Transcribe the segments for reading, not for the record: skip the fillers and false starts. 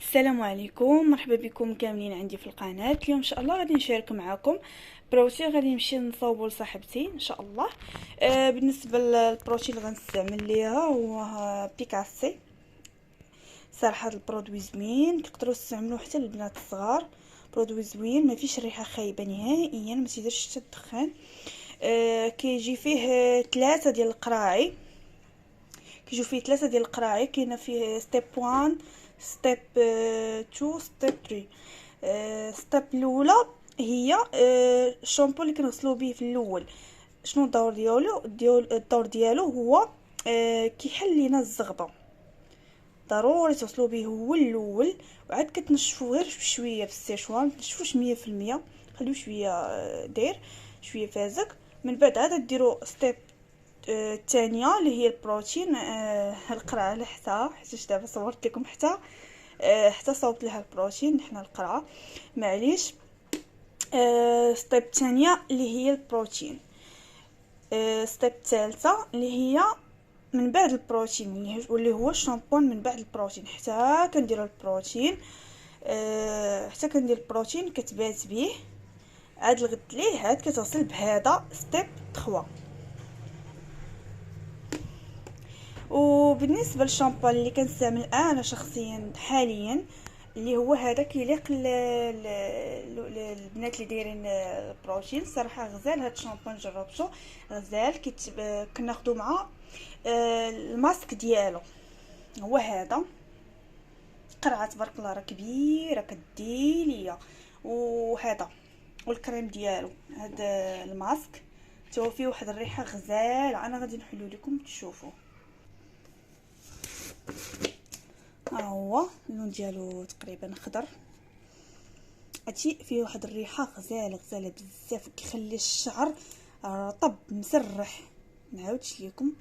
السلام عليكم، مرحبا بكم كاملين عندي في القناه. اليوم ان شاء الله غادي نشارك معكم بروتين غادي نمشي نصاوبو لصاحبتي ان شاء الله. بالنسبه للبروتين اللي غنستعمل ليها هو بيكاسي. صراحه هذا البرودوي زوين، تقدروا تستعملوه حتى للبنات الصغار. برودوي زوين، ما فيش ريحه خايبه نهائيا، ما تيديرش حتى الدخان. كيجي فيه 3 ديال القراعي. كاينه فيه ستيب 1، ستيب 2، ستيب 3. ستيب الاولى هي الشامبو اللي كنغسلو به في الاول. شنو الدور ديالو هو كيحل لينا الزغبه. ضروري توصلوا به هو الاول، وعاد كتنشفوه غير بشويه بالسيشوار، متنشفوش 100%، خليو شويه داير شويه فازك. من بعد عاد ديروا ستيب الثانيه اللي هي البروتين. القرعه لحتى حيت دابا صورت لكم حتى صوبت لها البروتين حنا القرعه، معليش. ستيب الثانيه اللي هي البروتين. ستيب الثالثه اللي هي من بعد البروتين، اللي هو الشامبون من بعد البروتين. حتى كنديروا البروتين، حتى كندير البروتين كتبات به، عاد الغد ليه عاد كتغسل بهذا ستيب 3. وبالنسبه للشامبو اللي كنستعمل انا شخصيا حاليا، اللي هو هذا كيليق للبنات اللي دايرين البروتين. صراحه غزال هذا الشامبو، جربته غزال. كناخذو مع الماسك ديالو، هو هذا. قرعه تبارك الله راه كبيره كدي ليا. وهذا والكريم ديالو، هذا الماسك تو فيه واحد الريحه غزال. انا غادي نحلو لكم تشوفوا. ها هو اللون ديالو تقريبا خضر، هادشي فيه واحد الريحه غزاله بزاف، كيخلي الشعر رطب مسرح. نعاودش لكم.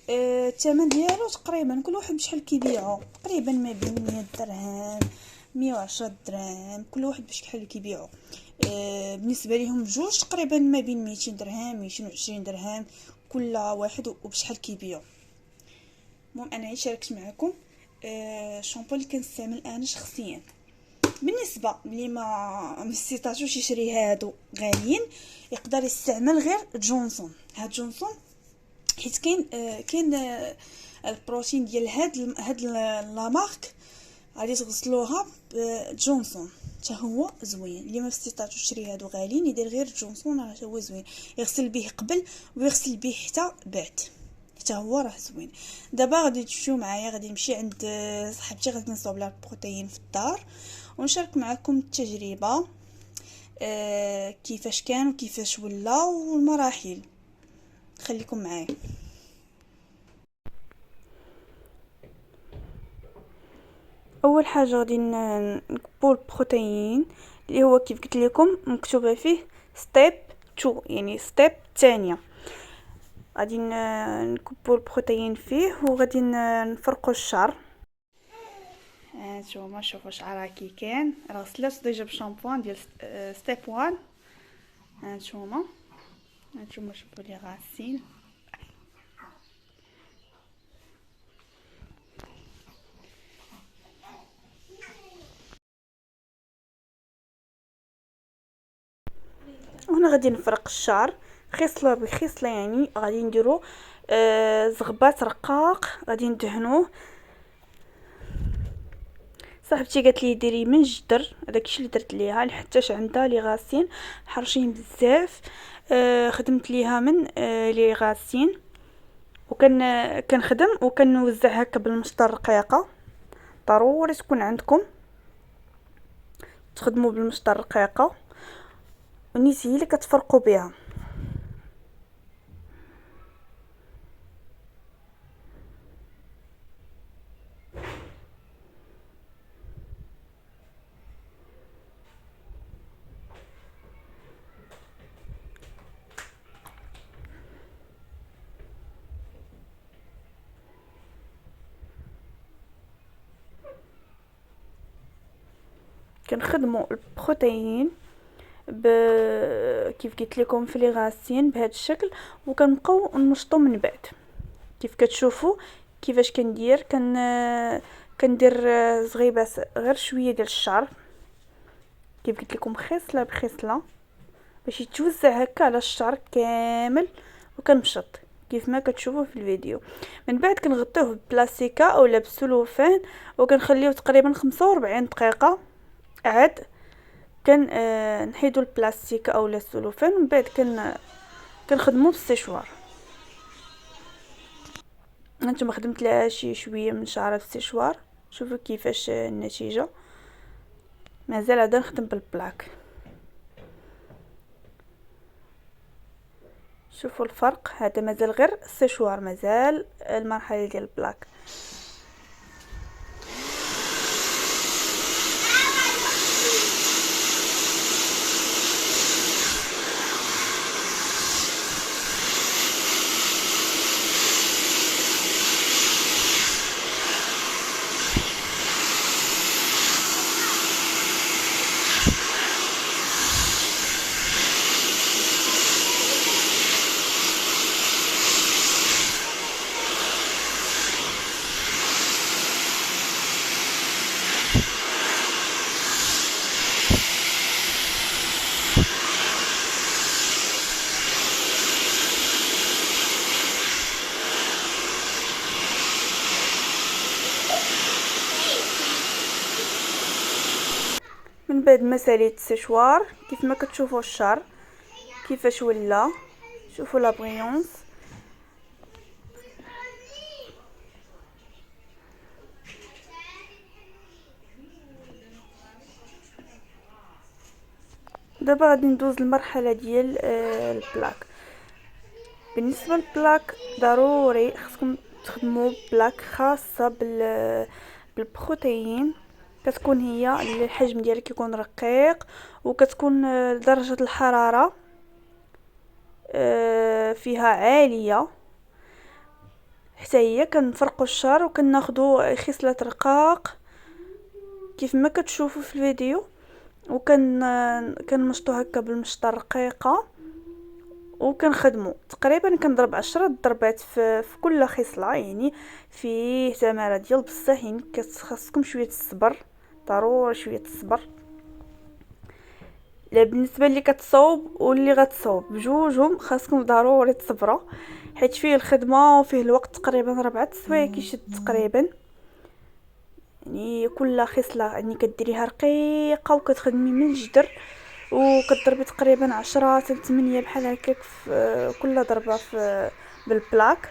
الثمن ديالو تقريبا كل واحد بشحال كيبيعو، تقريبا ما بين 100 درهم 110 درهم، كل واحد بشحال كيبيعو. بالنسبه ليهم جوج تقريبا ما بين 200 درهم 220 درهم، كل واحد وبشحال كيبيعو. المهم انا شاركت معكم الشامبو اللي كنستعمل انا شخصيا. بالنسبه اللي ما مستطاعوش يشري هادو غاليين، يقدر يستعمل غير جونسون. هاد جونسون حيت كاين البروتين ديال هاد لا مارك، غادي تغسلوها بجونسون حتى هو زوين. اللي ما استطاعش يشري هادو غاليين يدير غير جونسون، راه هو زوين، يغسل به قبل ويغسل به حتى بعد، حتى هو راه زوين. دابا غادي تمشيو معايا، غادي نمشي عند صاحبتي، غادي نصاوب لها البروتين في الدار ونشارك معكم التجربه، كيفاش كان وكيفاش ولا والمراحل. خليكم معايا. اول حاجه غادي نكبو البروتين اللي هو كيف قلت لكم مكتوبه فيه ستيب 2، يعني ستيب الثانيه. غادي نكبو البروتين فيه وغادي نفرقوا الشعر. هانتوما شوفوا شعرها كي كان، راه غسلات ديجا بشامبوان ديال ستيب 1. هانتوما شوفوا لي غاسين. وهنا غادي نفرق الشعر خصله بخصله، يعني غادي نديرو زغبات رقاق غادي ندهنوه. صاحبتي قالت لي ديري من الجدر، هذاك الشيء اللي درت ليها حتىش عندها لي غاسين حرشين بزاف. خدمت ليها من لي غاسين، كنخدم وكنوزع هكا بالمشط الرقيقه. ضروري تكون عندكم تخدموا بالمشط الرقيقه، ونيت هي اللي كتفرقوا بها. كنخدموا البروتين كيف قلت لكم في لي غاسين بهذا الشكل، وكنبقاو نمشطو من بعد. كيف كتشوفوا كيفاش كندير كندير زغيبه غير شويه ديال الشعر كيف قلت لكم، خصله بخصله باش يتوزع هكا على الشعر كامل، وكنمشط كيف ما كتشوفوا في الفيديو. من بعد كنغطيوه ببلاستيكه اولا بسلوفان وكنخليوه تقريبا 45 دقيقه. عاد كان نحيدو البلاستيك اولا السلوفان، ومن بعد كنخدمو بالسيشوار. هانتوما خدمت لها شي شويه من شعرات السيشوار، شوفوا كيفاش النتيجه. مازال عاد نخدم بالبلاك، شوفوا الفرق. هذا مازال غير السيشوار، مازال المرحله ديال البلاك. من بعد ما ساليت السيشوار كيف ما كتشوفوا الشعر كيفاش ولا، شوفوا لا بريونس. دابا غادي ندوز المرحله ديال البلاك. بالنسبه للبلاك ضروري خصكم تخدموا بلاك خاصه بالبروتين، كتكون هي اللي الحجم ديالها كيكون رقيق، وكتكون درجه الحراره فيها عاليه، حتى هي كنفرقوا الشعر وكناخذوا خصله رقاق كيف ما كتشوفوا في الفيديو، كنمشطو هكا بالمشطه الرقيقه، وكنخدمو تقريبا كنضرب 10 ضربات في كل خصله. يعني فيه تماره ديال بصح، يعني خاصكم شويه الصبر، ضروري شويه الصبر. لا بالنسبه اللي كتصوب واللي غتصوب بجوجهم خاصكم ضروري تصبروا، حيت فيه الخدمه وفيه الوقت تقريبا 4 سوايع كيشد تقريبا. يعني كل خصله يعني كديريها رقيقه وكتخدمي من الجدر، وكتضربي تقريبا 10 حتى 8 بحال هكاك في كل ضربه بالبلاك.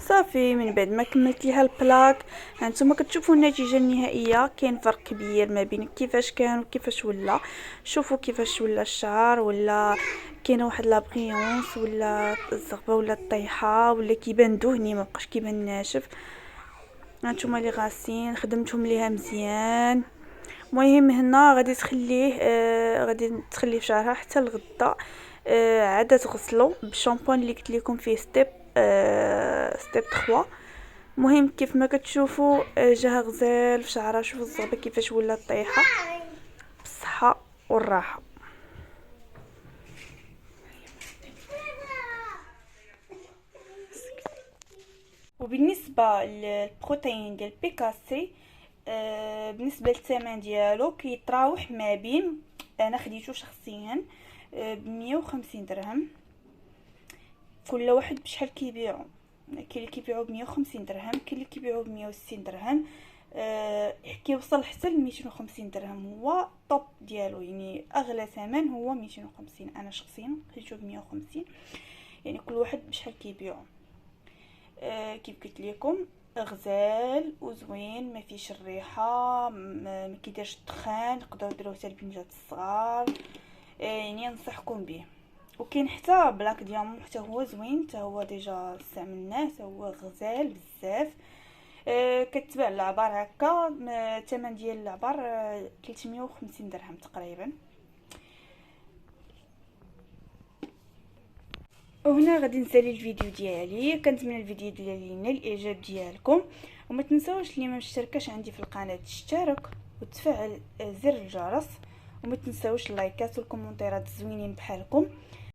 صافي من بعد ما كملت ليها البلاك، هانتوما كتشوفوا النتيجه النهائيه. كاين فرق كبير ما بين كيفاش كان وكيفاش ولا. شوفوا كيفاش ولا الشعر، ولا كاينه واحد لا بريونس، ولا الزغبه ولا الطيحه، ولا كيبان دهني ما بقاش كيبان ناشف. هانتوما اللي غاسين خدمتهم ليها مزيان. المهم هنا غادي تخليه في شعرها حتى الغدا، عاد تغسلو بالشامبوان اللي قلت لكم فيه ستيب 3. المهم كيف ما كتشوفوا جاها غزال في شعرها. شوفوا الزغبه كيفاش ولا طيحه، بالصحه والراحه. وبالنسبه للبروتين ديال بيكاسي، بالنسبه للثمن ديالو كيتراوح ما بين، انا خديته شخصيا ب150 درهم. كل واحد بشحال كيبيعوا، كاين اللي كيبيعوا ب150 درهم، كاين اللي كيبيعوا ب160 درهم، كيوصل حتى ل 250 درهم. هو طوب ديالو، يعني اغلى ثمن هو 250. انا شخصيا خديته ب150. يعني كل واحد بشحال كيبيعوا. كيف قلت لكم غزال وزوين، ما فيش الريحه، ما كيديرش الدخان، تقدروا ديروه حتى البنجات الصغار. يعني ننصحكم به. وكاين حتى بلاك ديامون، حتى هو زوين، حتى هو ديجا استعملناه، حتى هو غزال بزاف. كتباع العبار هكا، الثمن ديال العبار 350 درهم تقريبا. وهنا غادي نسالي الفيديو ديالي. كنتمنى الفيديو ديالي ينال الاعجاب ديالكم، وما تنساوش اللي ما مشتركاش عندي في القناه تشترك وتفعل زر الجرس، وما تنساوش اللايكات والكومنتيرات الزوينين بحالكم.